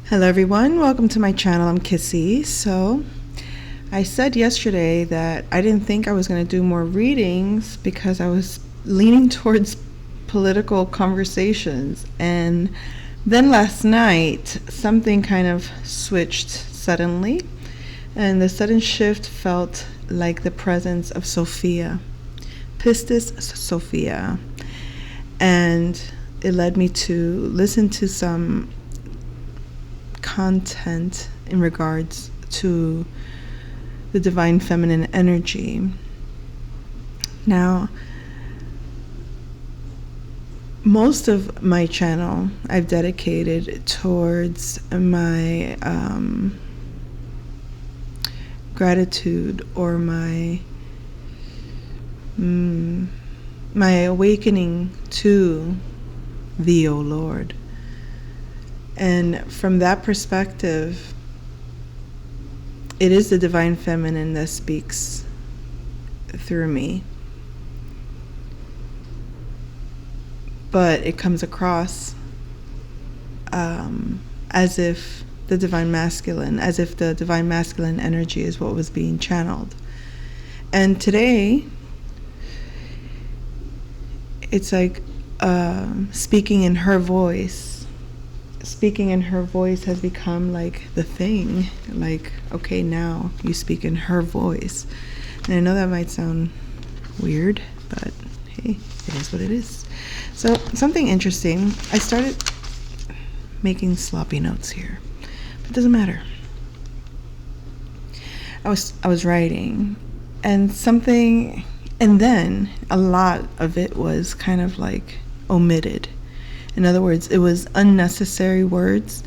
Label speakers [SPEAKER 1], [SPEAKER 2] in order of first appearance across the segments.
[SPEAKER 1] Hello everyone, welcome to my channel. I'm Kissy. So I said yesterday that I didn't think I was going to do more readings because I was leaning towards political conversations, and then last night something kind of switched suddenly, and the sudden shift felt like the presence of Sophia, Pistis Sophia, and it led me to listen to some content in regards to the divine feminine energy. Now, most of my channel I've dedicated towards my gratitude or my awakening to thee, O Lord. And from that perspective, it is the divine feminine that speaks through me. But it comes across as if the divine masculine energy is what was being channeled. And today, it's like speaking in her voice. Speaking in her voice has become like the thing. Like, okay, now you speak in her voice. And I know that might sound weird, but hey, it is what it is. So something interesting. I started making sloppy notes here, but it doesn't matter. I was writing, and then a lot of it was kind of like omitted. In other words, it was unnecessary words,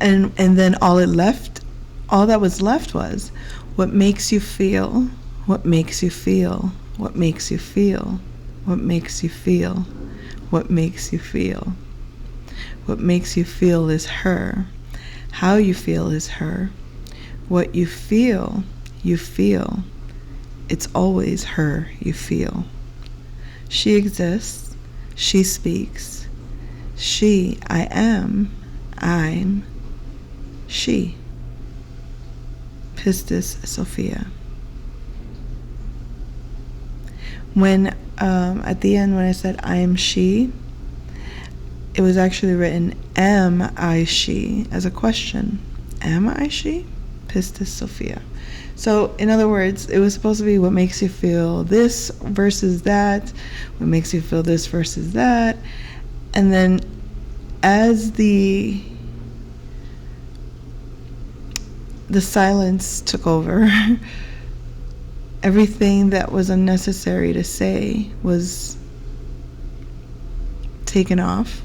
[SPEAKER 1] and then all that was left was what makes you feel, what makes you feel, what makes you feel, what makes you feel, what makes you feel. What makes you feel is her. How you feel is her. What you feel, you feel. It's always her you feel. She exists. She speaks. She, I am, I'm, she. Pistis Sophia. When, at the end when I said I am she, it was actually written am I she as a question. Am I she? Pistis Sophia. So, in other words, it was supposed to be what makes you feel this versus that, what makes you feel this versus that. And then as the silence took over, everything that was unnecessary to say was taken off,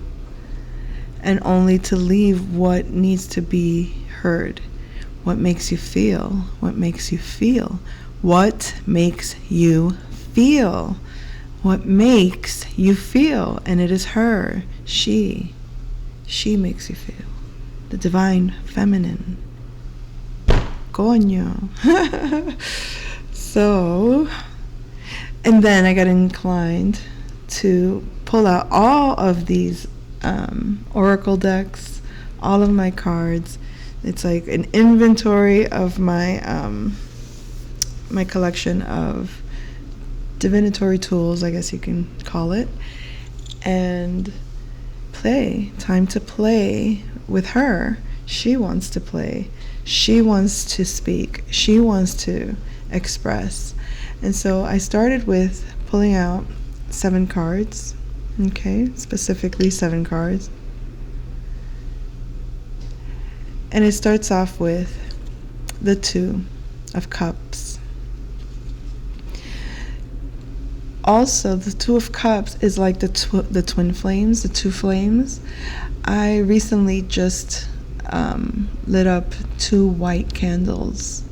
[SPEAKER 1] and only to leave what needs to be heard. What makes you feel? What makes you feel? What makes you feel? What makes you feel? And it is her, she makes you feel. The divine feminine. Coño. So, and then I got inclined to pull out all of these oracle decks, all of my cards. It's like an inventory of my my collection of divinatory tools, I guess you can call it, and time to play with her. She wants to play, she wants to speak, she wants to express. And so I started with pulling out 7 cards, okay, specifically 7 cards, and it starts off with the 2 of Cups. Also, the 2 of Cups is like the twin flames, the 2 flames. I recently just lit up 2 white candles,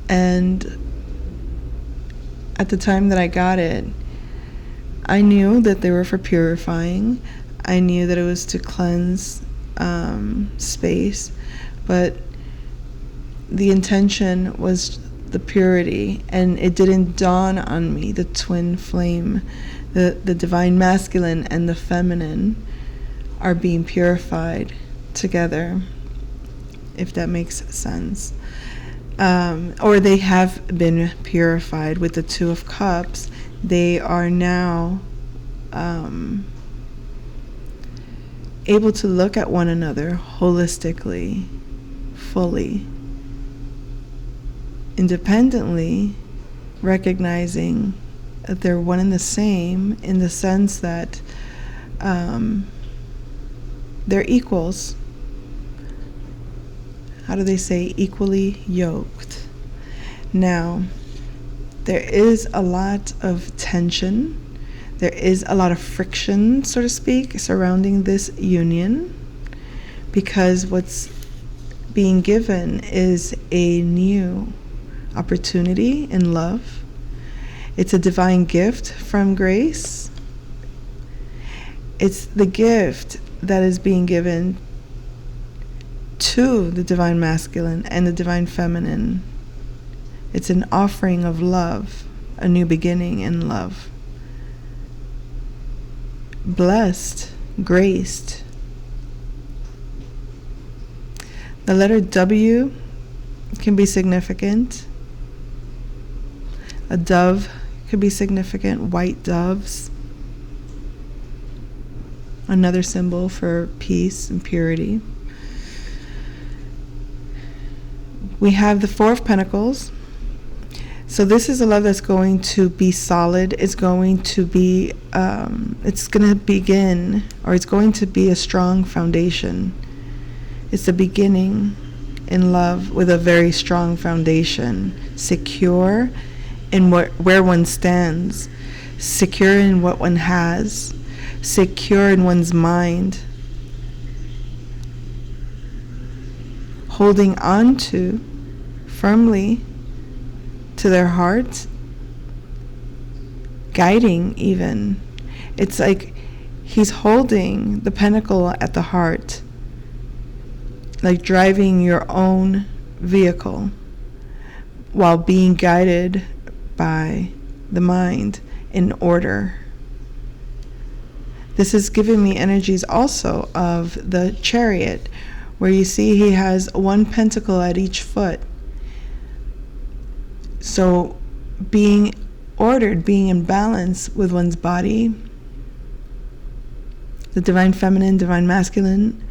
[SPEAKER 1] and at the time that I got it, I knew that they were for purifying. I knew that it was to cleanse space, but the intention was the purity, and it didn't dawn on me the twin flame, the divine masculine and the feminine are being purified together if that makes sense. Or they have been purified with the Two of Cups. They are now able to look at one another holistically, fully, independently, recognizing that they're one and the same in the sense that they're equals. How do they say? Equally yoked. Now, there is a lot of tension. There is a lot of friction, so to speak, surrounding this union, because what's being given is a new opportunity in love. It's a divine gift from grace. It's the gift that is being given to the divine masculine and the divine feminine. It's an offering of love, a new beginning in love. Blessed, graced. The letter W can be significant. A dove could be significant, white doves. Another symbol for peace and purity. We have the Four of Pentacles. So this is a love that's going to be solid. It's going to be, it's going to begin, or it's going to be a strong foundation. It's the beginning in love with a very strong foundation, secure in where one stands, secure in what one has, secure in one's mind, holding on to firmly to their heart, guiding even. It's like he's holding the pentacle at the heart, like driving your own vehicle while being guided by the mind in order. This is giving me energies also of the Chariot, where you see he has one pentacle at each foot. So being ordered, being in balance with one's body, the divine feminine, divine masculine,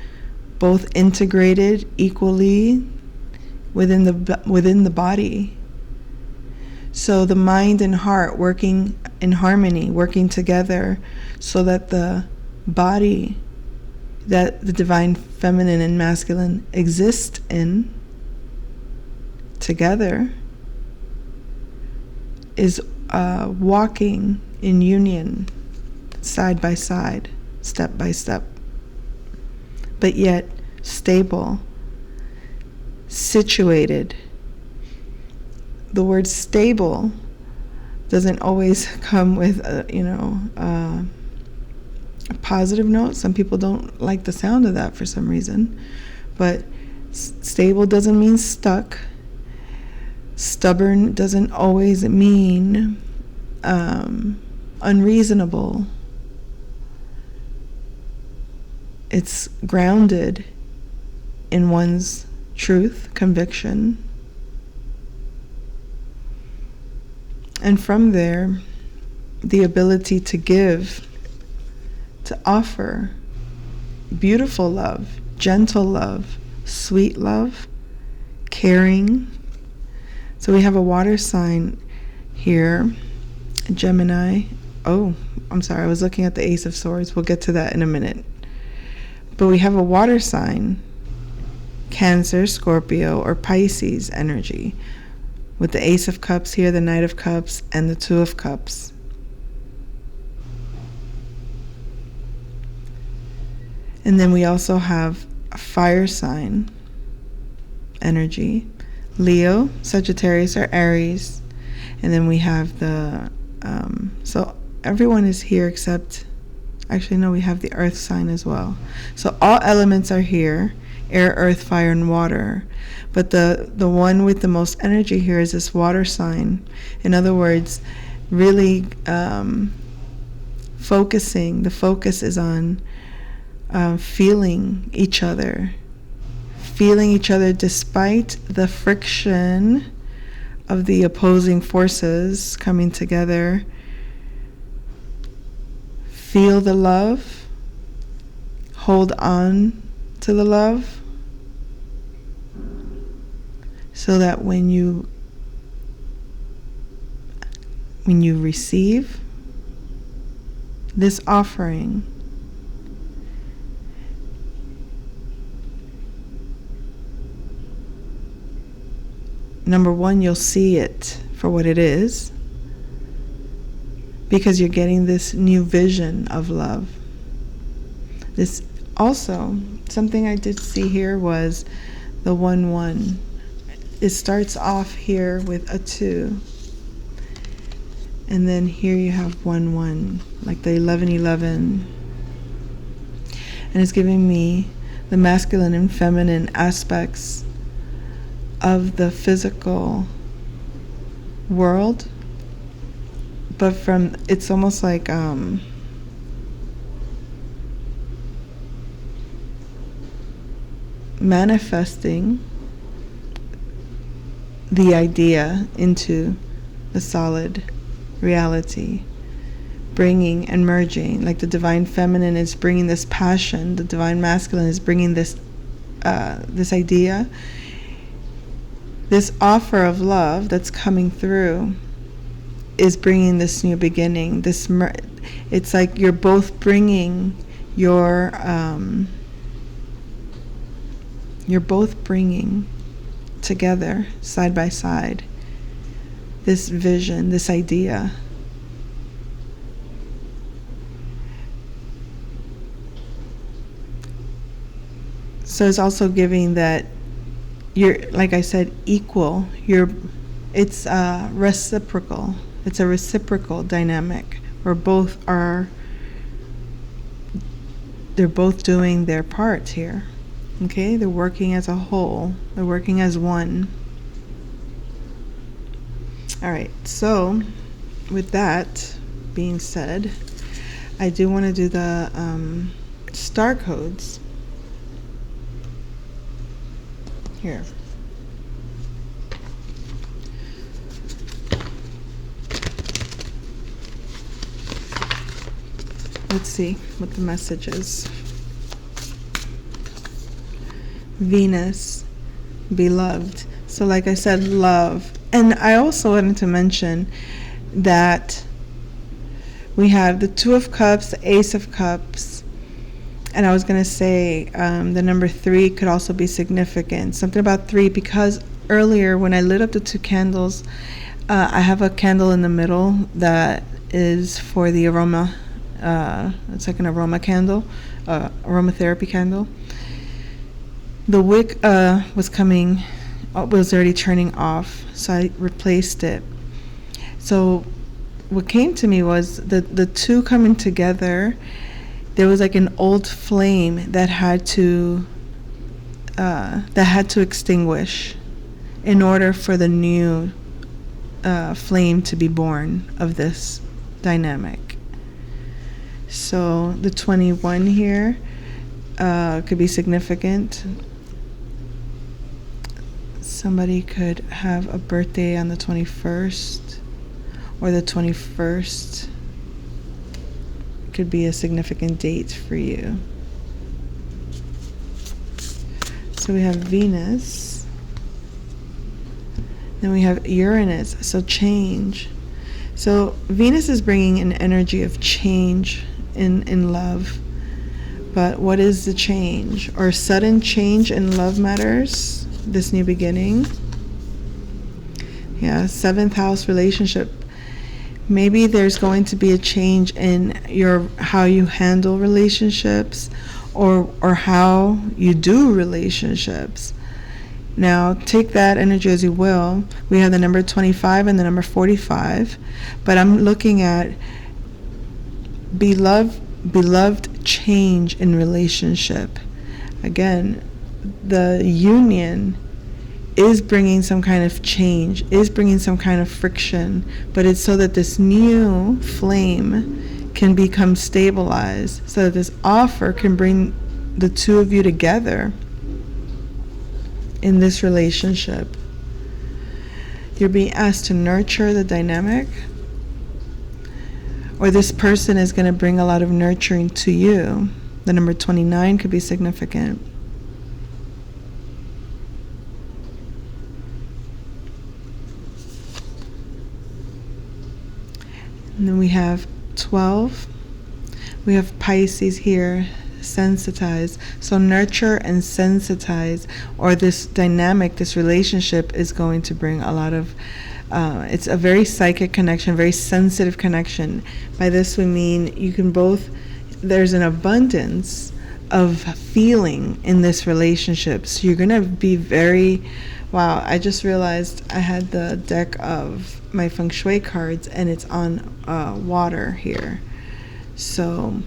[SPEAKER 1] both integrated equally within the body. So the mind and heart working in harmony, working together, so that the body that the divine feminine and masculine exist in together is walking in union, side by side, step by step, but yet stable, situated. The word stable doesn't always come with a positive note. Some people don't like the sound of that for some reason, but stable doesn't mean stuck. Stubborn doesn't always mean unreasonable. It's grounded in one's truth, conviction. And from there, the ability to give, to offer beautiful love, gentle love, sweet love, caring. So we have a water sign here, Gemini. Oh, I'm sorry, I was looking at the Ace of Swords. We'll get to that in a minute. But we have a water sign, Cancer, Scorpio, or Pisces energy, with the Ace of Cups here, the Knight of Cups, and the Two of Cups. And then we also have a fire sign energy, Leo, Sagittarius, or Aries. And then we have the, so everyone is here except, actually no, we have the earth sign as well. So all elements are here, air, earth, fire, and water. But the one with the most energy here is this water sign. In other words, really focusing, the focus is on feeling each other, feeling each other despite the friction of the opposing forces coming together. Feel the love. Hold on to the love. So that when you receive this offering, number one, you'll see it for what it is, because you're getting this new vision of love. This also, something I did see here was the 1-1. It starts off here with a 2. And then here you have 1-1, like the 11-11. And it's giving me the masculine and feminine aspects of the physical world. But it's almost like manifesting the idea into the solid reality, bringing and merging. Like the divine feminine is bringing this passion, the divine masculine is bringing this idea, this offer of love that's coming through is bringing this new beginning. It's like you're both bringing you're both bringing together, side by side, this vision, this idea. So it's also giving that you're, like I said, equal. It's reciprocal. It's a reciprocal dynamic where they're both doing their part here. Okay, they're working as a whole. They're working as one. All right, so with that being said, I do want to do the star codes. Here. Let's see what the message is. Venus, beloved. So like I said, love. And I also wanted to mention that we have the Two of Cups, the Ace of Cups, and I was going to say the number 3 could also be significant. Something about 3, because earlier when I lit up the 2 candles, I have a candle in the middle that is for the aroma. It's like an aroma candle, aromatherapy candle. The wick was already turning off, so I replaced it. So what came to me was the 2 coming together. There was like an old flame that had to extinguish in order for the new flame to be born of this dynamic. So the 21 here could be significant. Somebody could have a birthday on the 21st, or the 21st could be a significant date for you. So we have Venus, then we have Uranus, so change. So Venus is bringing an energy of change in love. But what is the change? Or sudden change in love matters, this new beginning. Yeah, 7th house relationship. Maybe there's going to be a change in how you handle relationships, or how you do relationships. Now, take that energy as you will. We have the number 25 and the number 45, but I'm looking at beloved change in relationship. Again, the union is bringing some kind of change, is bringing some kind of friction, but it's so that this new flame can become stabilized, so that this offer can bring the 2 of you together. in this relationship. You're being asked to nurture the dynamic, or this person is going to bring a lot of nurturing to you. The number 29 could be significant. And then we have 12. We have Pisces here, sensitize. So nurture and sensitize, or this dynamic, this relationship is going to bring a lot of, it's a very psychic connection, very sensitive connection. By this we mean you can both, there's an abundance of feeling in this relationship. So you're going to be very, wow, I just realized I had the deck of my feng shui cards and it's on water here. So,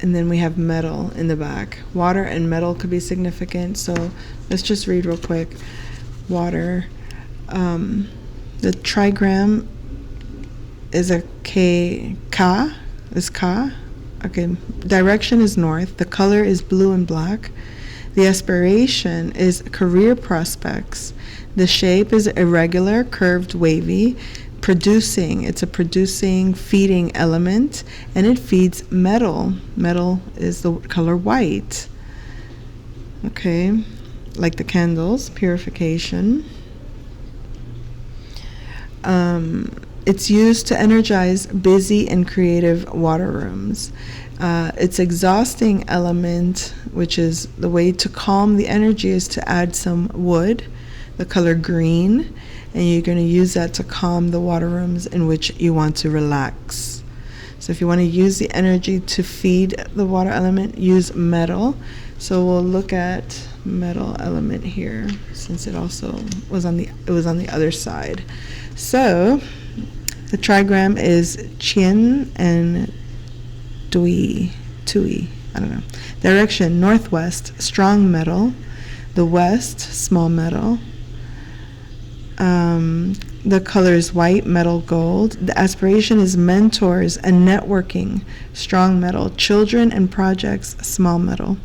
[SPEAKER 1] and then we have metal in the back. Water and metal could be significant. So let's just read real quick. Water. The trigram is a Ka. Is Ka. Okay. Direction is north. The color is blue and black. The aspiration is career prospects. The shape is irregular, curved, wavy. Producing, it's a producing, feeding element, and it feeds metal. Metal is the color white. Okay, like the candles, purification. It's used to energize busy and creative water rooms. Its exhausting element, which is the way to calm the energy, is to add some wood, the color green, and you're going to use that to calm the water rooms in which you want to relax. So if you want to use the energy to feed the water element, use metal. So we'll look at metal element here, since it also was on the other side. So the trigram is Qian and Tui, I don't know. Direction, northwest, strong metal. The west, small metal. The color is white, metal, gold. The aspiration is mentors and networking, strong metal. Children and projects, small metal.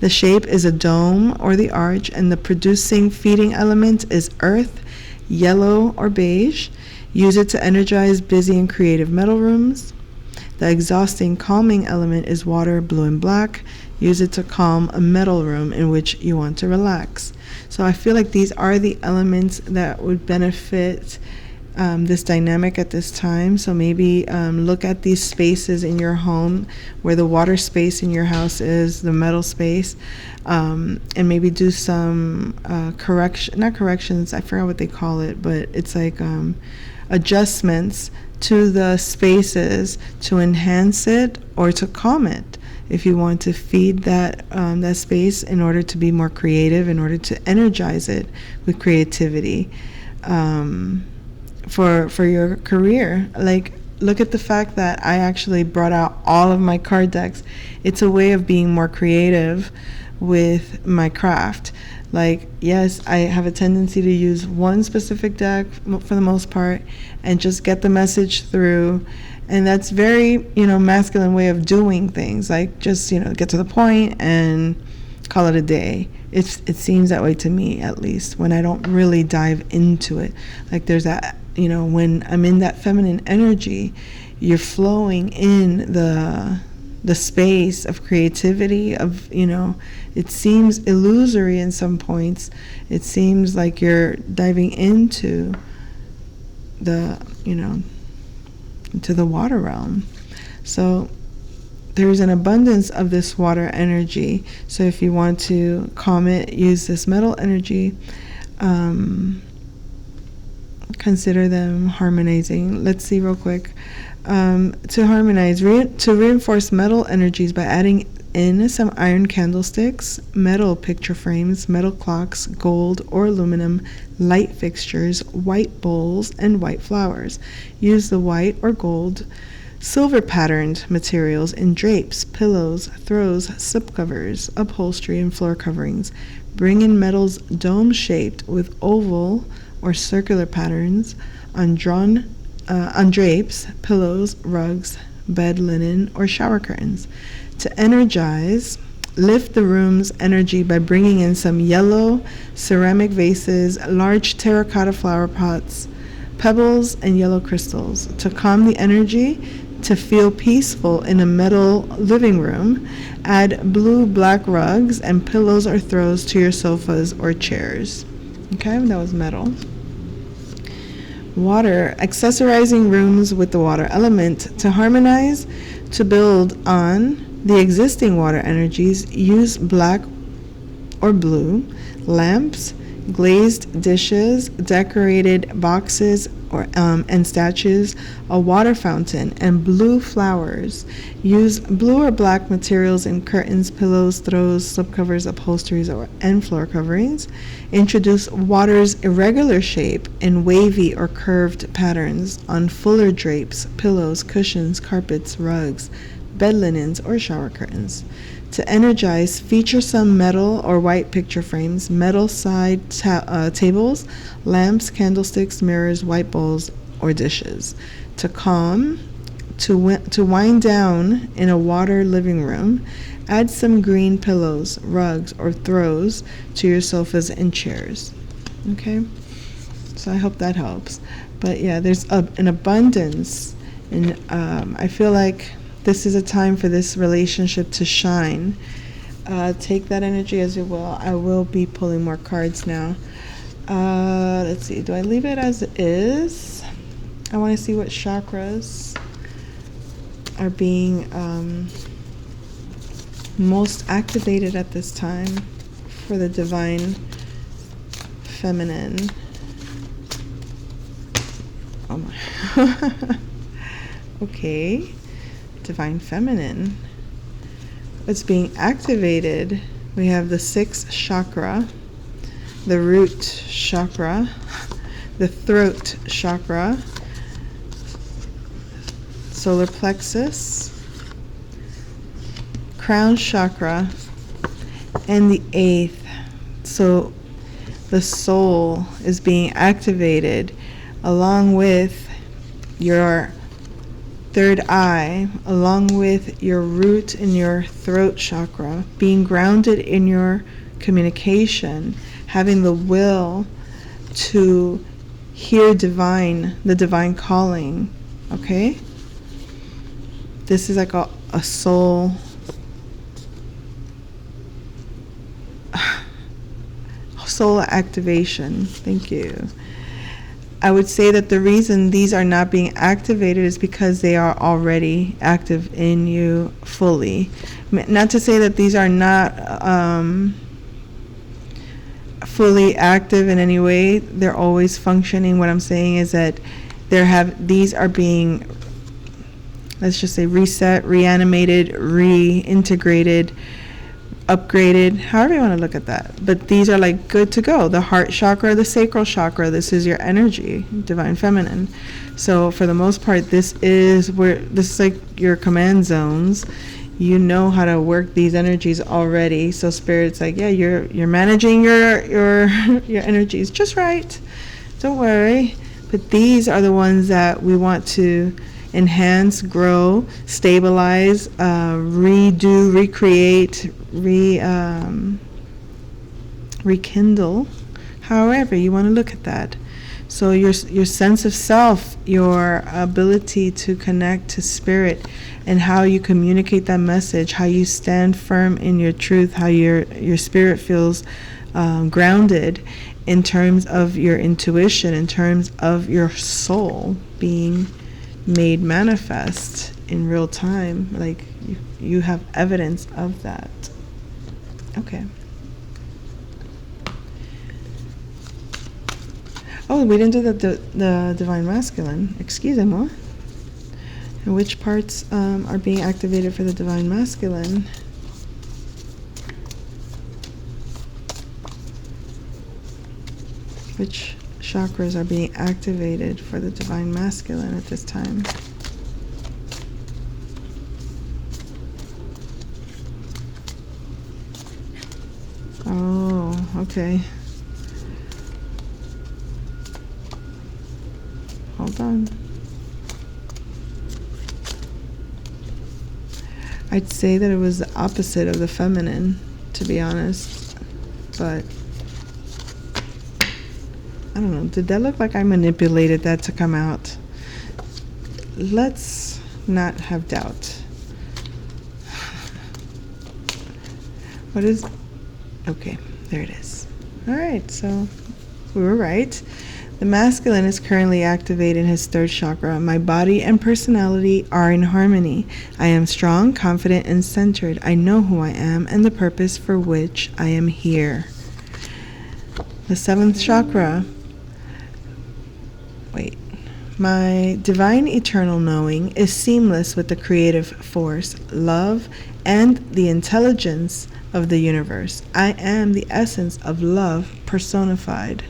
[SPEAKER 1] The shape is a dome or the arch, and the producing feeding element is earth, yellow or beige. Use it to energize busy and creative metal rooms. The exhausting calming element is water, blue and black. Use it to calm a metal room in which you want to relax. So I feel like these are the elements that would benefit this dynamic at this time. So maybe look at these spaces in your home where the water space in your house is, the metal space, and maybe do some not corrections, I forgot what they call it, but it's like adjustments to the spaces to enhance it or to calm it. If you want to feed that that space in order to be more creative, in order to energize it with creativity, for your career. Like, look at the fact that I actually brought out all of my card decks. It's a way of being more creative with my craft. Like, yes, I have a tendency to use one specific deck for the most part and just get the message through. And that's very, masculine way of doing things. Like, just, get to the point and call it a day. It seems that way to me, at least, when I don't really dive into it. Like, there's that, when I'm in that feminine energy, you're flowing in the space of creativity, of, it seems illusory in some points. It seems like you're diving into the, into the water realm. So there's an abundance of this water energy. So if you want to calm it, use this metal energy. Consider them harmonizing. Let's see real quick. To harmonize, to reinforce metal energies by adding in some iron candlesticks, metal picture frames, metal clocks, gold or aluminum light fixtures, white bowls, and white flowers. Use the white or gold, silver patterned materials in drapes, pillows, throws, slipcovers, upholstery, and floor coverings. Bring in metals dome shaped with oval or circular patterns on drapes, pillows, rugs, bed linen, or shower curtains. To energize, Lift the room's energy by bringing in some yellow ceramic vases, large terracotta flower pots, pebbles, and yellow crystals. To calm the energy, to feel peaceful in a metal living room, add blue black rugs and pillows or throws to your sofas or chairs. Okay, that was metal. Water, accessorizing rooms with the water element. To harmonize, to build on the existing water energies, use black or blue lamps, glazed dishes, decorated boxes and statues, a water fountain, and blue flowers. Use blue or black materials in curtains, pillows, throws, slipcovers, upholsteries, and floor coverings. Introduce water's irregular shape in wavy or curved patterns on fuller drapes, pillows, cushions, carpets, rugs, bed linens, or shower curtains. To energize, feature some metal or white picture frames, metal side tables, lamps, candlesticks, mirrors, white bowls, or dishes. To calm, to wind down in a water living room, add some green pillows, rugs, or throws to your sofas and chairs. Okay? So I hope that helps. But yeah, there's an abundance, and I feel like this is a time for this relationship to shine. Take that energy as you will. I will be pulling more cards now. Let's see. Do I leave it as it is? I want to see what chakras are being most activated at this time for the divine feminine. Oh my. Okay. Divine feminine. It's being activated. We have the sixth chakra, the root chakra, the throat chakra, solar plexus, crown chakra, and the eighth. So the soul is being activated along with your third eye, along with your root and your throat chakra, being grounded in your communication, having the will to hear the divine calling. Okay? This is like a soul activation. Thank you. I would say that the reason these are not being activated is because they are already active in you fully. Not to say that these are not fully active in any way. They're always functioning. What I'm saying is that these are being, let's just say, reset, reanimated, reintegrated, upgraded, however you want to look at that. But these are like good to go. The heart chakra, the sacral chakra, this is your energy, divine feminine. So for the most part, this is like your command zones. You know how to work these energies already. So spirit's like, yeah, you're managing your energies just right. Don't worry. But these are the ones that we want to enhance, grow, stabilize, redo, recreate, rekindle, however you want to look at that. So your sense of self, your ability to connect to spirit, and how you communicate that message, how you stand firm in your truth, how your spirit feels grounded in terms of your intuition, in terms of your soul being made manifest in real time. Like you have evidence of that. Okay. Oh, we didn't do the divine masculine. Excusez-moi. And which parts are being activated for the divine masculine? Which chakras are being activated for the divine masculine at this time? Oh, okay. Hold on. I'd say that it was the opposite of the feminine, to be honest. But I don't know. Did that look like I manipulated that to come out? Let's not have doubt. What is... Okay, there it is. All right, so we were right. The masculine is currently activated in his third chakra. My body and personality are in harmony. I am strong, confident, and centered. I know who I am and the purpose for which I am here. The seventh chakra. Wait. My divine eternal knowing is seamless with the creative force, love, and the intelligence of the universe. I am the essence of love personified.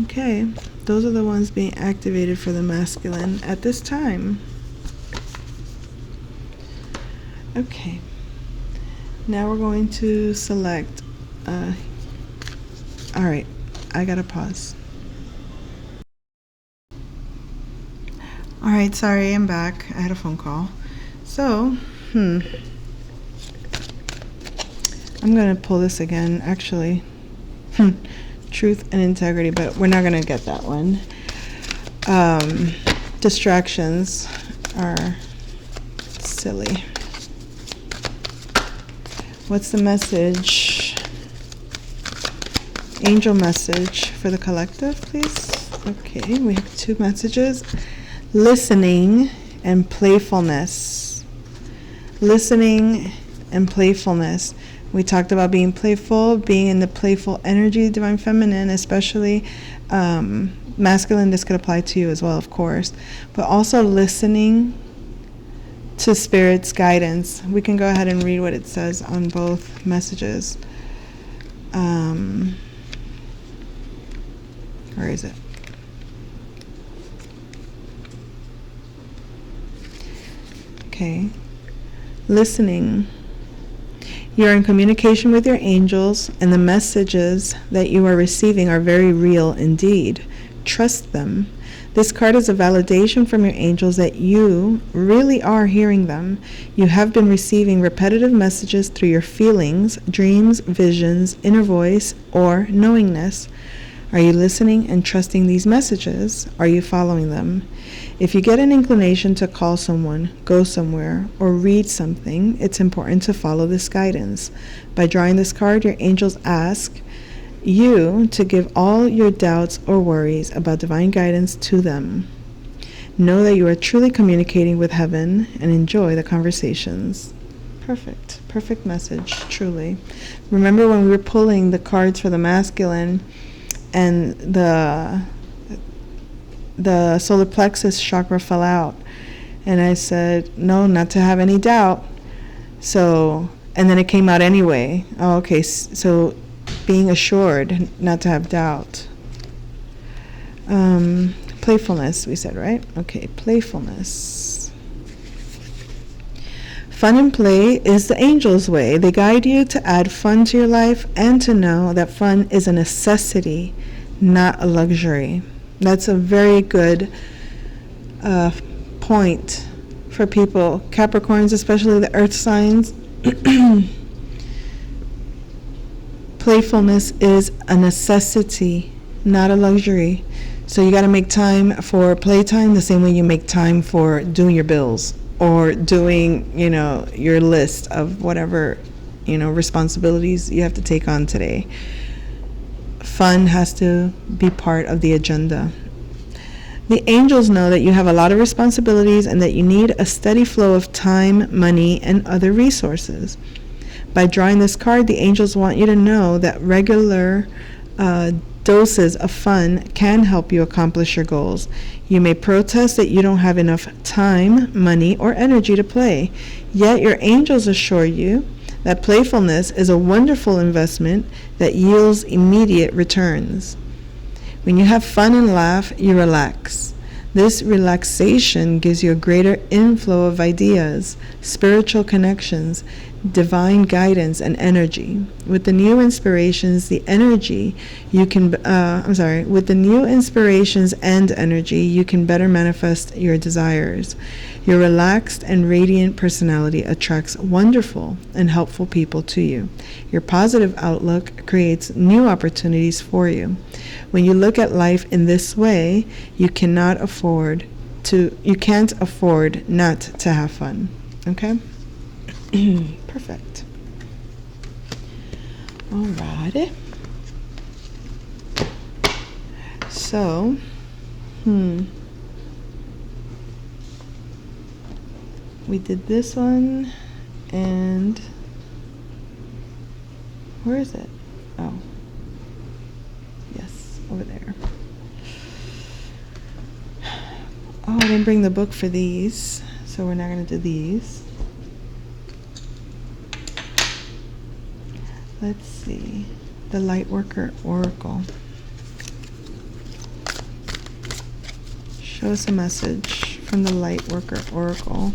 [SPEAKER 1] Okay, those are the ones being activated for the masculine at this time. Okay, now we're going to select, all right, I gotta pause. All right, sorry, I'm back. I had a phone call. So, I'm gonna pull this again, actually. Truth and integrity, but we're not gonna get that one. Distractions are silly. What's the message? Angel message for the collective, please. Okay, we have two messages. Listening and playfulness. Listening and playfulness. We talked about being playful, being in the playful energy, divine feminine, especially masculine. This could apply to you as well, of course. But also listening to Spirit's guidance. We can go ahead and read what it says on both messages. Where is it? Okay. Listening. You're in communication with your angels, and the messages that you are receiving are very real indeed. Trust them. This card is a validation from your angels that you really are hearing them. You have been receiving repetitive messages through your feelings, dreams, visions, inner voice, or knowingness. Are you listening and trusting these messages? Are you following them? If you get an inclination to call someone, go somewhere, or read something, it's important to follow this guidance. By drawing this card, your angels ask you to give all your doubts or worries about divine guidance to them. Know that you are truly communicating with heaven and enjoy the conversations. Perfect. Perfect message, truly. Remember when we were pulling the cards for the masculine and the solar plexus chakra fell out, and I said no, not to have any doubt. So, and then it came out anyway. Oh, okay. So being assured, not to have doubt. Playfulness, we said, right? Okay, playfulness. Fun and play is the angel's way. They guide you to add fun to your life and to know that fun is a necessity, not a luxury. That's a very good point for people, Capricorns, especially the earth signs. Playfulness is a necessity, not a luxury. So you got to make time for playtime the same way you make time for doing your bills or doing, your list of whatever, responsibilities you have to take on today. Fun has to be part of the agenda. The angels know that you have a lot of responsibilities and that you need a steady flow of time, money, and other resources. By drawing this card, the angels want you to know that regular doses of fun can help you accomplish your goals. You may protest that you don't have enough time, money, or energy to play, yet your angels assure you that playfulness is a wonderful investment that yields immediate returns. When you have fun and laugh, you relax. This relaxation gives you a greater inflow of ideas, spiritual connections, divine guidance and energy. With the new inspirations, the energy you can, with the new inspirations and energy, you can better manifest your desires. Your relaxed and radiant personality attracts wonderful and helpful people to you. Your positive outlook creates new opportunities for you. When you look at life in this way, you can't afford not to have fun. Okay? Perfect. Alrighty. So, we did this one, and where is it? Oh, yes, over there. Oh, I didn't bring the book for these, so we're not going to do these. Let's see. The Lightworker Oracle. Show us a message from the Lightworker Oracle.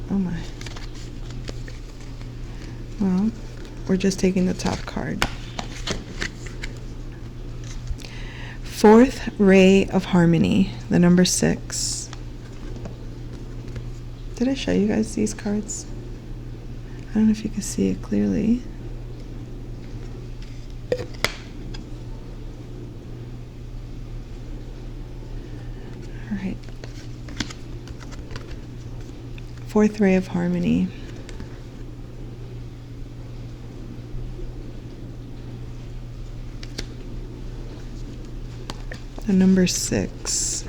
[SPEAKER 1] Oh my. Well, we're just taking the top card. Fourth Ray of Harmony, the number 6. Did I show you guys these cards? I don't know if you can see it clearly. All right. Fourth Ray of Harmony. The number 6.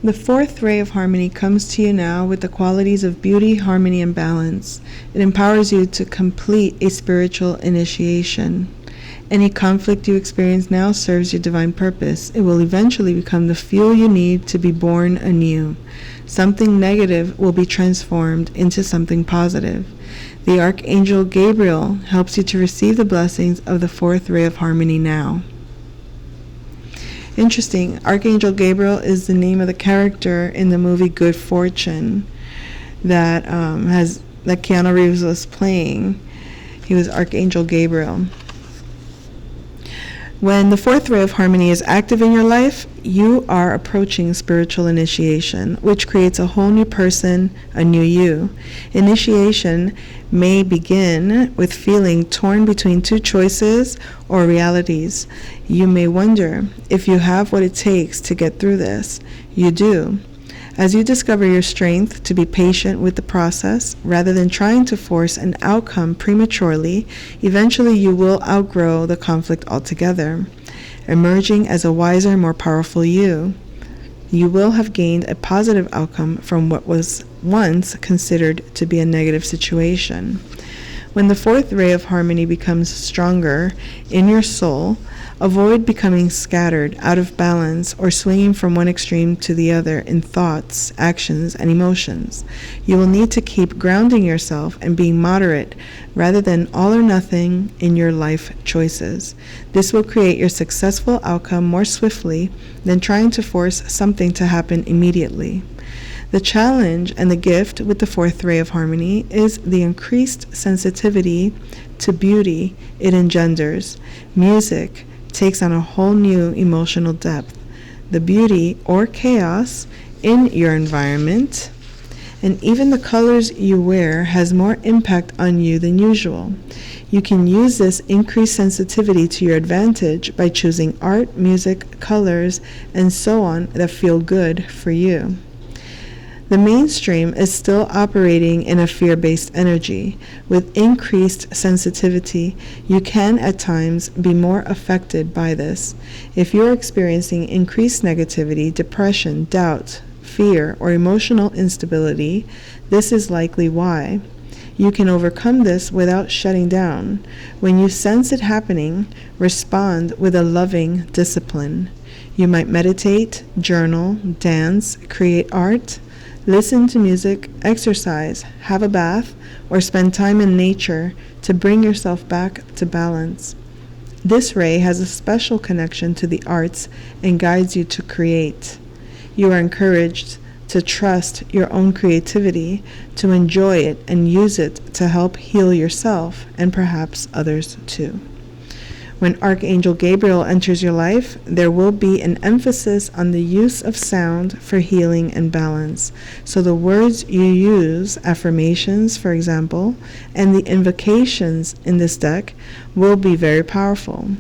[SPEAKER 1] The fourth ray of harmony comes to you now with the qualities of beauty, harmony, and balance. It empowers you to complete a spiritual initiation. Any conflict you experience now serves your divine purpose. It will eventually become the fuel you need to be born anew. Something negative will be transformed into something positive. The Archangel Gabriel helps you to receive the blessings of the fourth ray of harmony now. Interesting. Archangel Gabriel is the name of the character in the movie Good Fortune that Keanu Reeves was playing. He was Archangel Gabriel. When the fourth ray of harmony is active in your life, you are approaching spiritual initiation, which creates a whole new person, a new you. Initiation may begin with feeling torn between two choices or realities. You may wonder if you have what it takes to get through this. You do. As you discover your strength to be patient with the process, rather than trying to force an outcome prematurely, eventually you will outgrow the conflict altogether, emerging as a wiser, more powerful you. You will have gained a positive outcome from what was once considered to be a negative situation. When the fourth ray of harmony becomes stronger in your soul, avoid becoming scattered, out of balance, or swinging from one extreme to the other in thoughts, actions, and emotions. You will need to keep grounding yourself and being moderate rather than all or nothing in your life choices. This will create your successful outcome more swiftly than trying to force something to happen immediately. The challenge and the gift with the fourth ray of harmony is the increased sensitivity to beauty it engenders. Music takes on a whole new emotional depth. The beauty or chaos in your environment and even the colors you wear has more impact on you than usual. You can use this increased sensitivity to your advantage by choosing art, music, colors, and so on that feel good for you. The mainstream is still operating in a fear-based energy. With increased sensitivity, you can at times be more affected by this. If you're experiencing increased negativity, depression, doubt, fear, or emotional instability, this is likely why. You can overcome this without shutting down. When you sense it happening, respond with a loving discipline. You might meditate, journal, dance, create art, listen to music, exercise, have a bath, or spend time in nature to bring yourself back to balance. This ray has a special connection to the arts and guides you to create. You are encouraged to trust your own creativity, to enjoy it and use it to help heal yourself and perhaps others too. When Archangel Gabriel enters your life, there will be an emphasis on the use of sound for healing and balance. So the words you use, affirmations for example, and the invocations in this deck will be very powerful.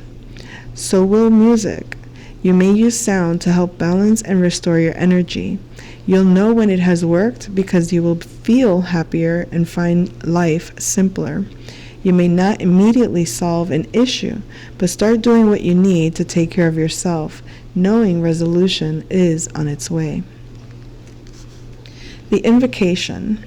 [SPEAKER 1] So will music. You may use sound to help balance and restore your energy. You'll know when it has worked because you will feel happier and find life simpler. You may not immediately solve an issue, but start doing what you need to take care of yourself, knowing resolution is on its way. The invocation.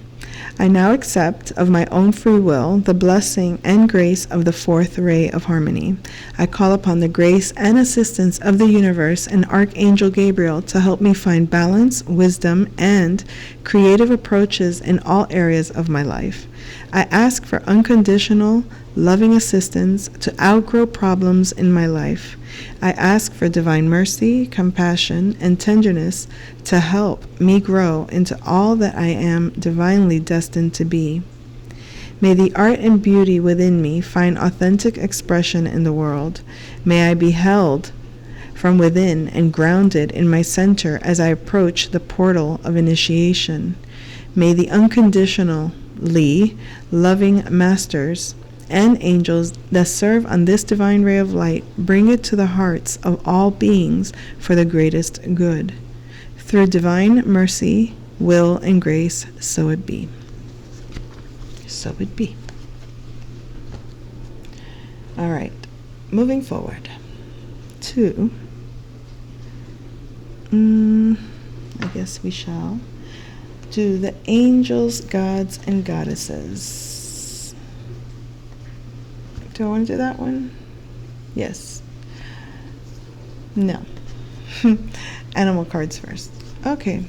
[SPEAKER 1] I now accept of my own free will the blessing and grace of the fourth ray of harmony. I call upon the grace and assistance of the universe and Archangel Gabriel to help me find balance, wisdom, and creative approaches in all areas of my life. I ask for unconditional, loving assistance to outgrow problems in my life. I ask for divine mercy, compassion, and tenderness to help me grow into all that I am divinely destined to be. May the art and beauty within me find authentic expression in the world. May I be held from within and grounded in my center as I approach the portal of initiation. May the unconditionally loving masters and angels that serve on this divine ray of light bring it to the hearts of all beings for the greatest good. Through divine mercy, will, and grace, so it be. So it be. All right, moving forward to, I guess we shall do the angels, gods, and goddesses. Do I want to do that one? Yes. No. Animal cards first. Okay.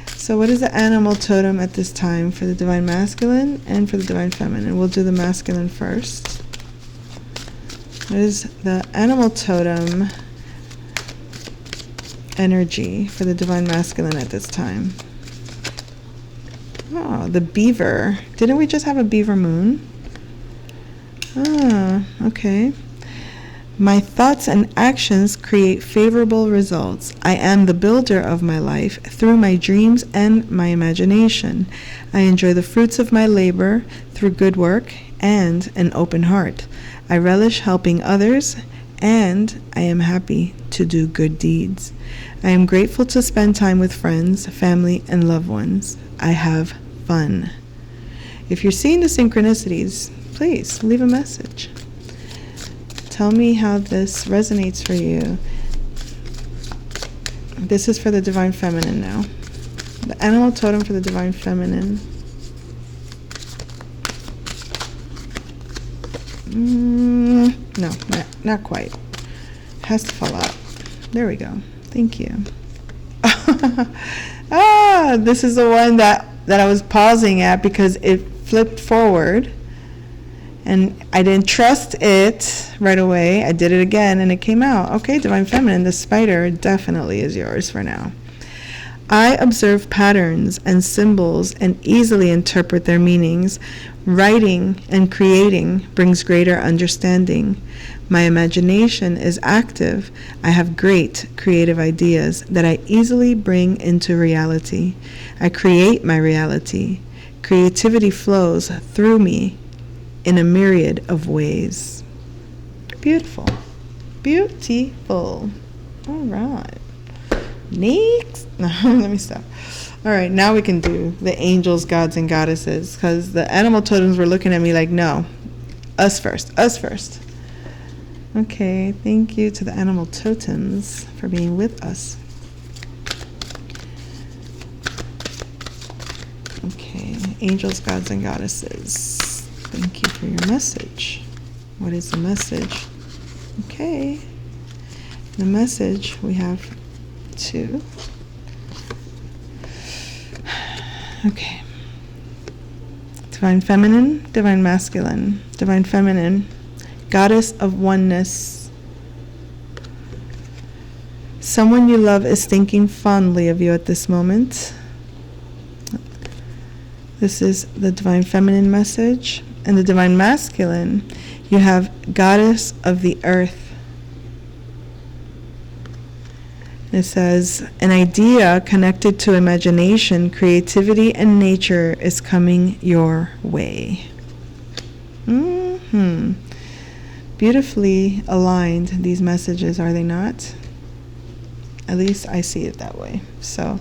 [SPEAKER 1] So what is the animal totem at this time for the divine masculine and for the divine feminine? We'll do the masculine first. What is the animal totem energy for the divine masculine at this time? Oh, the beaver. Didn't we just have a beaver moon? Ah, okay. My thoughts and actions create favorable results. I am the builder of my life through my dreams and my imagination. I enjoy the fruits of my labor through good work and an open heart. I relish helping others, and I am happy to do good deeds. I am grateful to spend time with friends, family, and loved ones. I have fun. If you're seeing the synchronicities, please leave a message. Tell me how this resonates for you. This is for the divine feminine now. The animal totem for the divine feminine. No, not quite. Has to fall out. There we go. Thank you. This is the one that I was pausing at because it flipped forward. And I didn't trust it right away. I did it again and it came out. Okay, divine feminine, the spider definitely is yours for now. I observe patterns and symbols and easily interpret their meanings. Writing and creating brings greater understanding. My imagination is active. I have great creative ideas that I easily bring into reality. I create my reality. Creativity flows through me in a myriad of ways. Beautiful. Beautiful. All right. Next. No, let me stop. All right, now we can do the angels, gods, and goddesses, because the animal totems were looking at me like, no, us first, us first. Okay, thank you to the animal totems for being with us. Okay, angels, gods, and goddesses. Thank you for your message. What is the message? Okay. The message, we have two. Okay. Divine feminine, divine masculine. Divine feminine, Goddess of oneness. Someone you love is thinking fondly of you at this moment. This is the Divine Feminine message. And the Divine Masculine, you have Goddess of the Earth. It says, an idea connected to imagination, creativity, and nature is coming your way. Beautifully aligned, these messages, are they not? At least I see it that way. So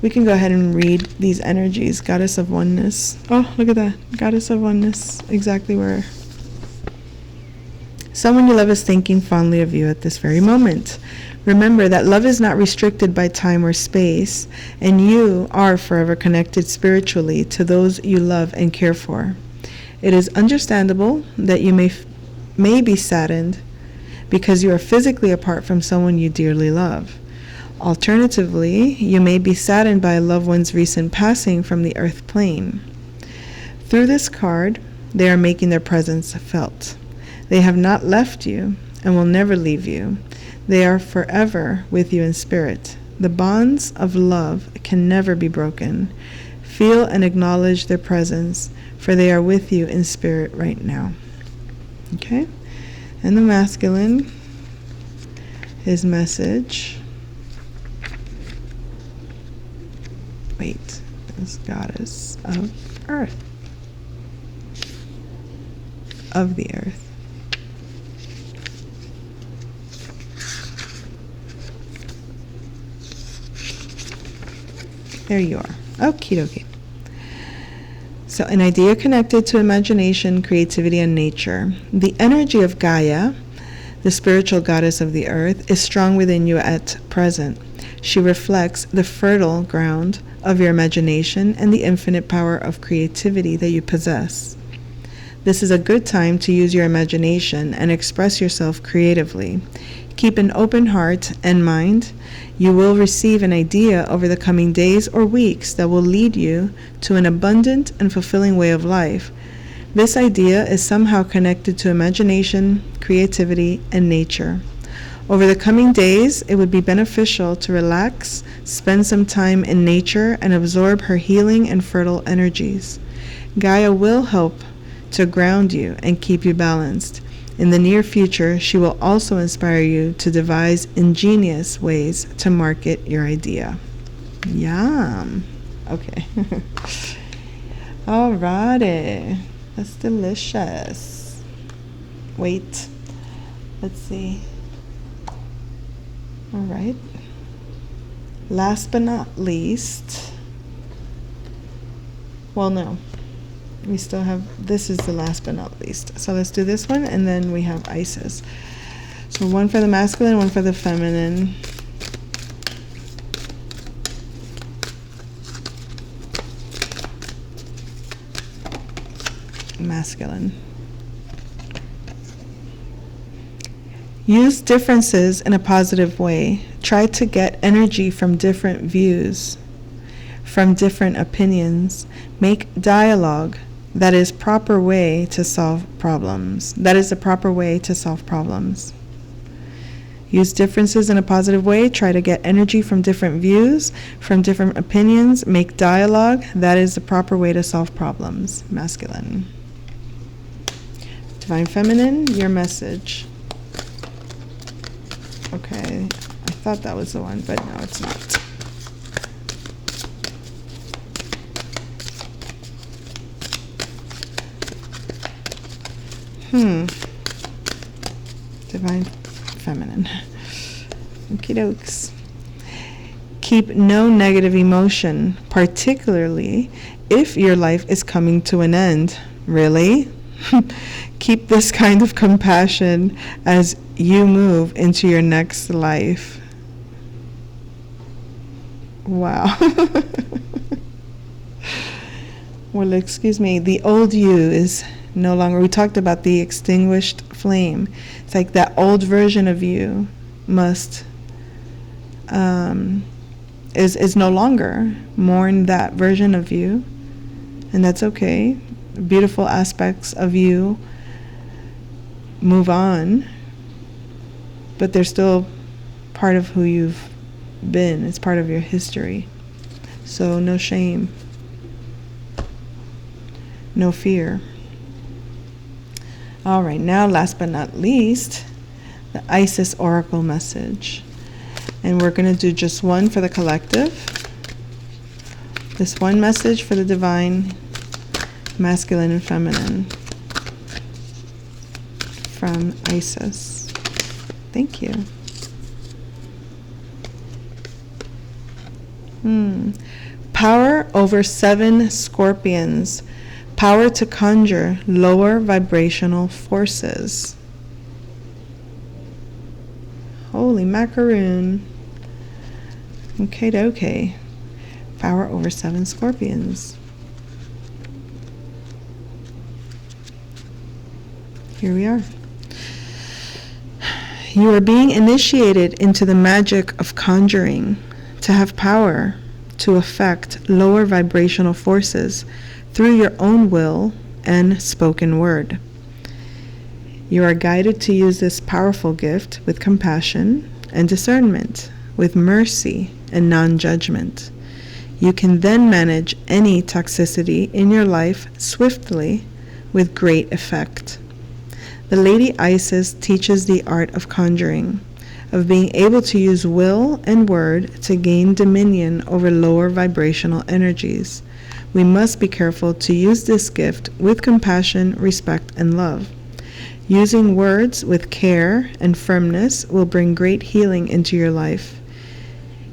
[SPEAKER 1] we can go ahead and read these energies. Goddess of oneness. Oh, look at that. Goddess of oneness. Exactly where. Someone you love is thinking fondly of you at this very moment. Remember that love is not restricted by time or space, and you are forever connected spiritually to those you love and care for. It is understandable that you may be saddened because you are physically apart from someone you dearly love. Alternatively, you may be saddened by a loved one's recent passing from the earth plane. Through this card, they are making their presence felt. They have not left you and will never leave you. They are forever with you in spirit. The bonds of love can never be broken. Feel and acknowledge their presence, for they are with you in spirit right now. Okay? And the masculine, his message. Wait, is Goddess of Earth. Of the Earth. There you are. Okie dokie. So an idea connected to imagination, creativity, and nature. The energy of Gaia, the spiritual goddess of the earth, is strong within you at present. She reflects the fertile ground of your imagination and the infinite power of creativity that you possess. This is a good time to use your imagination and express yourself creatively. Keep an open heart and mind. You will receive an idea over the coming days or weeks that will lead you to an abundant and fulfilling way of life. This idea is somehow connected to imagination, creativity, and nature. Over the coming days, it would be beneficial to relax, spend some time in nature, and absorb her healing and fertile energies. Gaia will help to ground you and keep you balanced. In the near future, she will also inspire you to devise ingenious ways to market your idea. Yum. Okay. Alrighty. That's delicious. Wait. Let's see. Alright. Last but not least. Well, no. We still have, this is the last but not least. So let's do this one, and then we have Isis. So one for the masculine, one for the feminine. Masculine. Use differences in a positive way. Try to get energy from different views, from different opinions. Make dialogue. That is proper way to solve problems. That is the proper way to solve problems. Use differences in a positive way. Try to get energy from different views, from different opinions. Make dialogue. That is the proper way to solve problems. Masculine. Divine Feminine, your message. Okay, I thought that was the one, but no, it's not. Divine Feminine. Okie dokes. Keep no negative emotion, particularly if your life is coming to an end. Really? Keep this kind of compassion as you move into your next life. Wow. Well, excuse me, the old you is no longer, we talked about the extinguished flame. It's like that old version of you must, is no longer. Mourn that version of you, and that's okay. Beautiful aspects of you move on, but they're still part of who you've been. It's part of your history. So no shame, no fear. All right, now last but not least, the Isis Oracle message. And we're going to do just one for the collective. This one message for the divine, masculine and feminine, from Isis. Thank you. Power over 7 scorpions. Power to conjure lower vibrational forces. Holy macaroon. Okay. Power over 7 scorpions. Here we are. You are being initiated into the magic of conjuring to have power to affect lower vibrational forces through your own will and spoken word. You are guided to use this powerful gift with compassion and discernment, with mercy and non-judgment. You can then manage any toxicity in your life swiftly with great effect. The Lady Isis teaches the art of conjuring, of being able to use will and word to gain dominion over lower vibrational energies. We must be careful to use this gift with compassion, respect, and love. Using words with care and firmness will bring great healing into your life.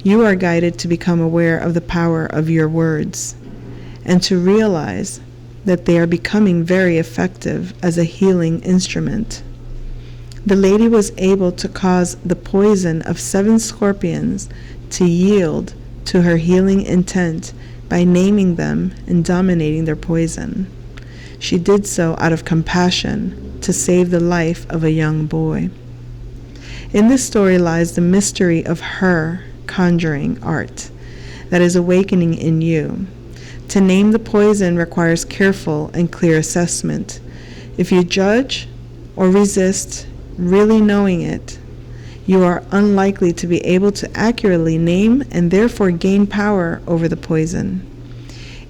[SPEAKER 1] You are guided to become aware of the power of your words and to realize that they are becoming very effective as a healing instrument. The lady was able to cause the poison of 7 scorpions to yield to her healing intent by naming them and dominating their poison. She did so out of compassion to save the life of a young boy. In this story lies the mystery of her conjuring art that is awakening in you. To name the poison requires careful and clear assessment. If you judge or resist really knowing it, you are unlikely to be able to accurately name and therefore gain power over the poison.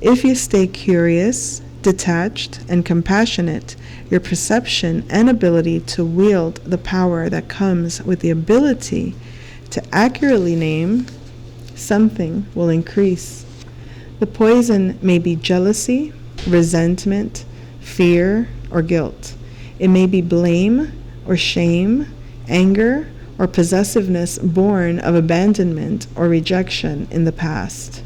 [SPEAKER 1] If you stay curious, detached, and compassionate, your perception and ability to wield the power that comes with the ability to accurately name something will increase. The poison may be jealousy, resentment, fear, or guilt. It may be blame or shame, anger, or possessiveness born of abandonment or rejection in the past.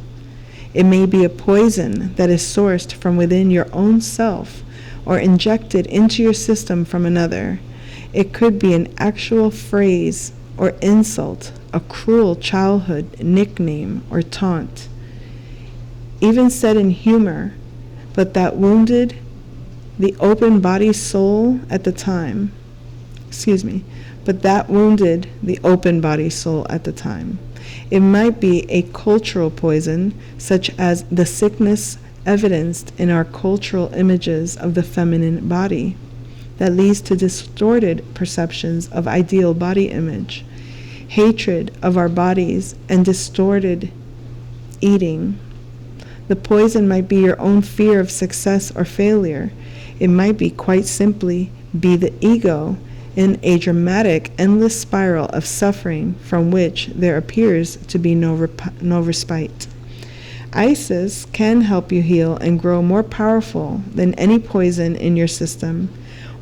[SPEAKER 1] It may be a poison that is sourced from within your own self or injected into your system from another. It could be an actual phrase or insult, a cruel childhood nickname or taunt, even said in humor, but that wounded the open body soul at the time. But that wounded the open body soul at the time. It might be a cultural poison, such as the sickness evidenced in our cultural images of the feminine body, that leads to distorted perceptions of ideal body image, hatred of our bodies, and distorted eating. The poison might be your own fear of success or failure. It might be quite simply be the ego in a dramatic, endless spiral of suffering from which there appears to be no respite. Isis can help you heal and grow more powerful than any poison in your system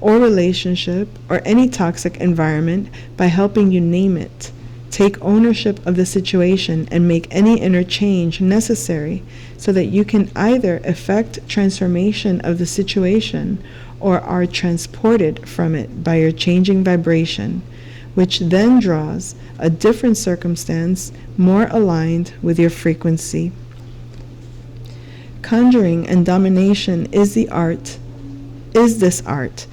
[SPEAKER 1] or relationship or any toxic environment by helping you name it, take ownership of the situation, and make any inner change necessary so that you can either effect transformation of the situation or are transported from it by your changing vibration, which then draws a different circumstance more aligned with your frequency. Conjuring and domination is this art.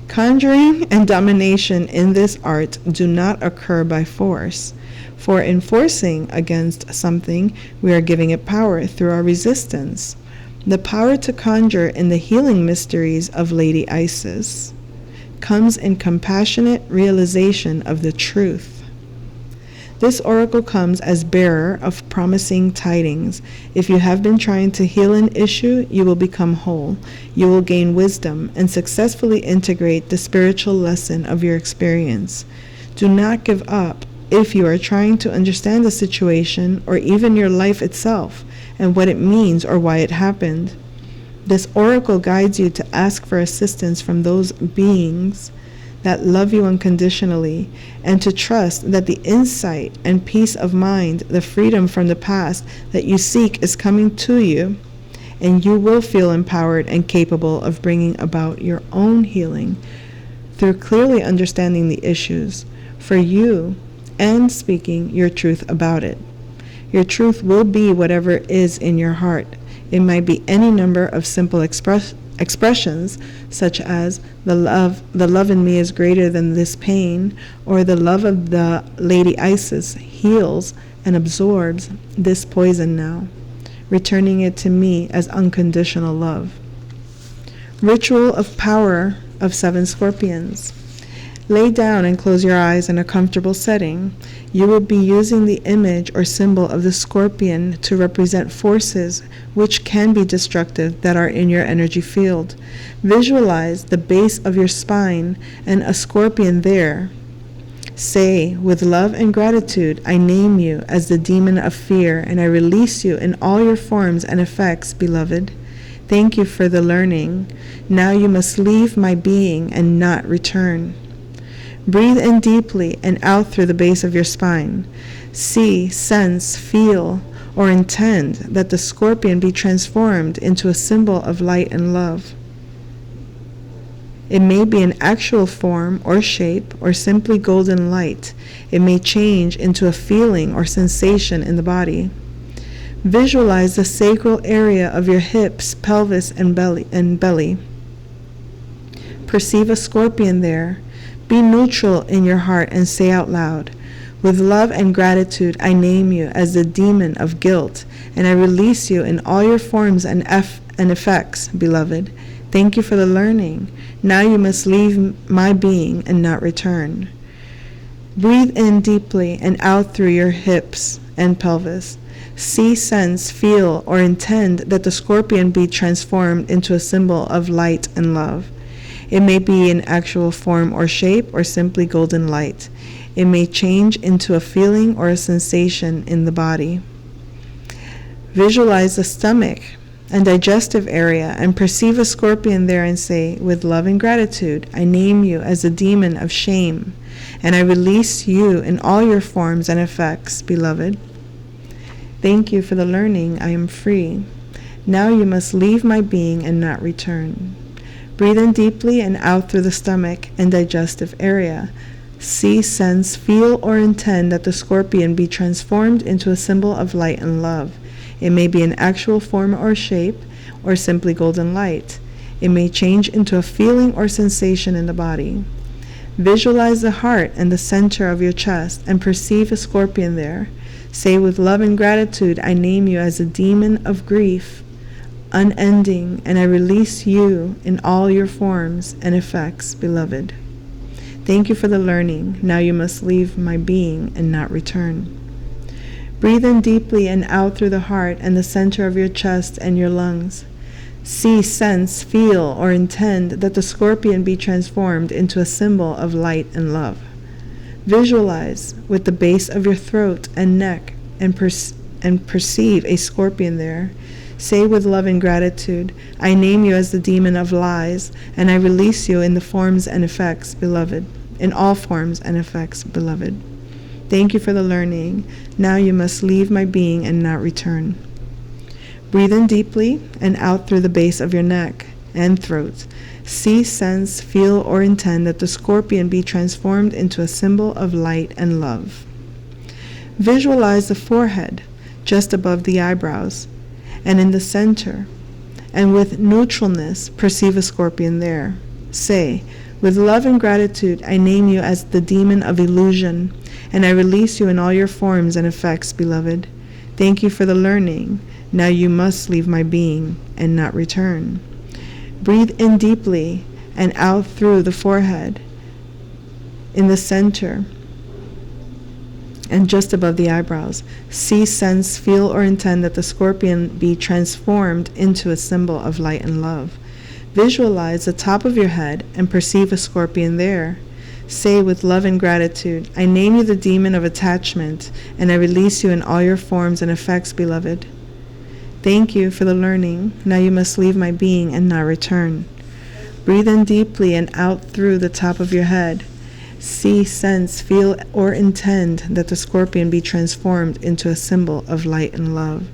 [SPEAKER 1] Conjuring and domination in this art do not occur by force. For enforcing against something, we are giving it power through our resistance. The power to conjure in the healing mysteries of Lady Isis comes in compassionate realization of the truth. This oracle comes as bearer of promising tidings. If you have been trying to heal an issue, you will become whole. You will gain wisdom and successfully integrate the spiritual lesson of your experience. Do not give up if you are trying to understand the situation or even your life itself and what it means or why it happened. This oracle guides you to ask for assistance from those beings that love you unconditionally, and to trust that the insight and peace of mind, the freedom from the past that you seek is coming to you, and you will feel empowered and capable of bringing about your own healing through clearly understanding the issues for you and speaking your truth about it. Your truth will be whatever is in your heart. It might be any number of simple expressions, such as the love in me is greater than this pain, or the love of the Lady Isis heals and absorbs this poison now, returning it to me as unconditional love. Ritual of power of 7 scorpions. Lay down and close your eyes in a comfortable setting. You will be using the image or symbol of the scorpion to represent forces which can be destructive that are in your energy field. Visualize the base of your spine and a scorpion there. Say, with love and gratitude, I name you as the demon of fear, and I release you in all your forms and effects, beloved. Thank you for the learning. Now you must leave my being and not return. Breathe in deeply and out through the base of your spine. See, sense, feel, or intend that the scorpion be transformed into a symbol of light and love. It may be an actual form or shape or simply golden light. It may change into a feeling or sensation in the body. Visualize the sacral area of your hips, pelvis, and belly. Perceive a scorpion there. Be neutral in your heart and say out loud, with love and gratitude, I name you as the demon of guilt, and I release you in all your forms and effects, beloved. Thank you for the learning. Now you must leave my being and not return. Breathe in deeply and out through your hips and pelvis. See, sense, feel, or intend that the scorpion be transformed into a symbol of light and love. It may be an actual form or shape or simply golden light. It may change into a feeling or a sensation in the body. Visualize the stomach and digestive area and perceive a scorpion there and say, with love and gratitude, I name you as the demon of shame, and I release you in all your forms and effects, beloved. Thank you for the learning. I am free. Now you must leave my being and not return. Breathe in deeply and out through the stomach and digestive area. See, sense, feel, or intend that the scorpion be transformed into a symbol of light and love. It may be an actual form or shape, or simply golden light. It may change into a feeling or sensation in the body. Visualize the heart and the center of your chest and perceive a scorpion there. Say, with love and gratitude, I name you as a demon of grief, unending, and I release you in all your forms and effects, beloved. Thank you for the learning. Now you must leave my being and not return. Breathe in deeply and out through the heart and the center of your chest and your lungs. See, sense, feel, or intend that the scorpion be transformed into a symbol of light and love. Visualize with the base of your throat and neck and perceive a scorpion there. Say with love and gratitude, I name you as the demon of lies, and I release you in the forms and effects, beloved, in all forms and effects, beloved. Thank you for the learning. Now you must leave my being and not return. Breathe in deeply and out through the base of your neck and throat. See, sense, feel, or intend that the scorpion be transformed into a symbol of light and love. Visualize the forehead just above the eyebrows and in the center, and with neutralness perceive a scorpion there. Say, with love and gratitude, I name you as the demon of illusion, and I release you in all your forms and effects, beloved. Thank you for the learning. Now you must leave my being and not return. Breathe in deeply and out through the forehead, in the center, and just above the eyebrows. See, sense, feel, or intend that the scorpion be transformed into a symbol of light and love. Visualize the top of your head and perceive a scorpion there. Say with love and gratitude, I name you the demon of attachment, and I release you in all your forms and effects, beloved. Thank you for the learning. Now you must leave my being and not return. Breathe in deeply and out through the top of your head. See, sense, feel, or intend that the scorpion be transformed into a symbol of light and love.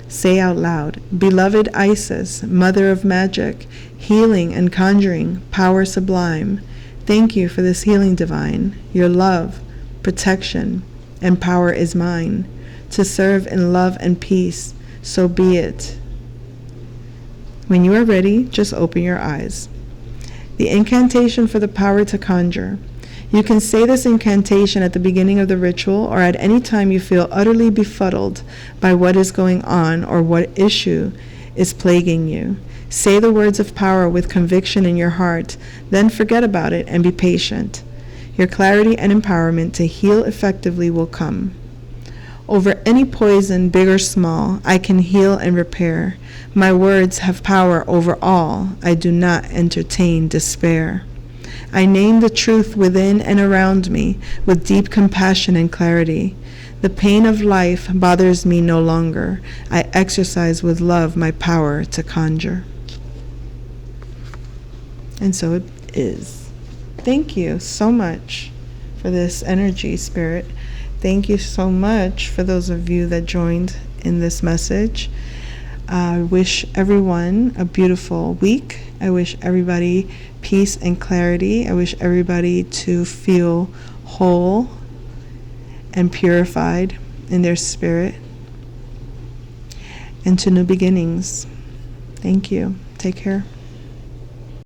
[SPEAKER 1] Say out loud, Beloved Isis, Mother of Magic, healing and conjuring, power sublime, thank you for this healing divine. Your love, protection, and power is mine, to serve in love and peace, so be it. When you are ready, just open your eyes. The incantation for the power to conjure. You can say this incantation at the beginning of the ritual or at any time you feel utterly befuddled by what is going on or what issue is plaguing you. Say the words of power with conviction in your heart, then forget about it and be patient. Your clarity and empowerment to heal effectively will come. Over any poison, big or small, I can heal and repair. My words have power over all. I do not entertain despair. I name the truth within and around me with deep compassion and clarity. The pain of life bothers me no longer. I exercise with love my power to conjure. And so it is. Thank you so much for this energy, Spirit. Thank you so much for those of you that joined in this message. I wish everyone a beautiful week. I wish everybody peace and clarity. I wish everybody to feel whole and purified in their spirit and to new beginnings. Thank you. Take care.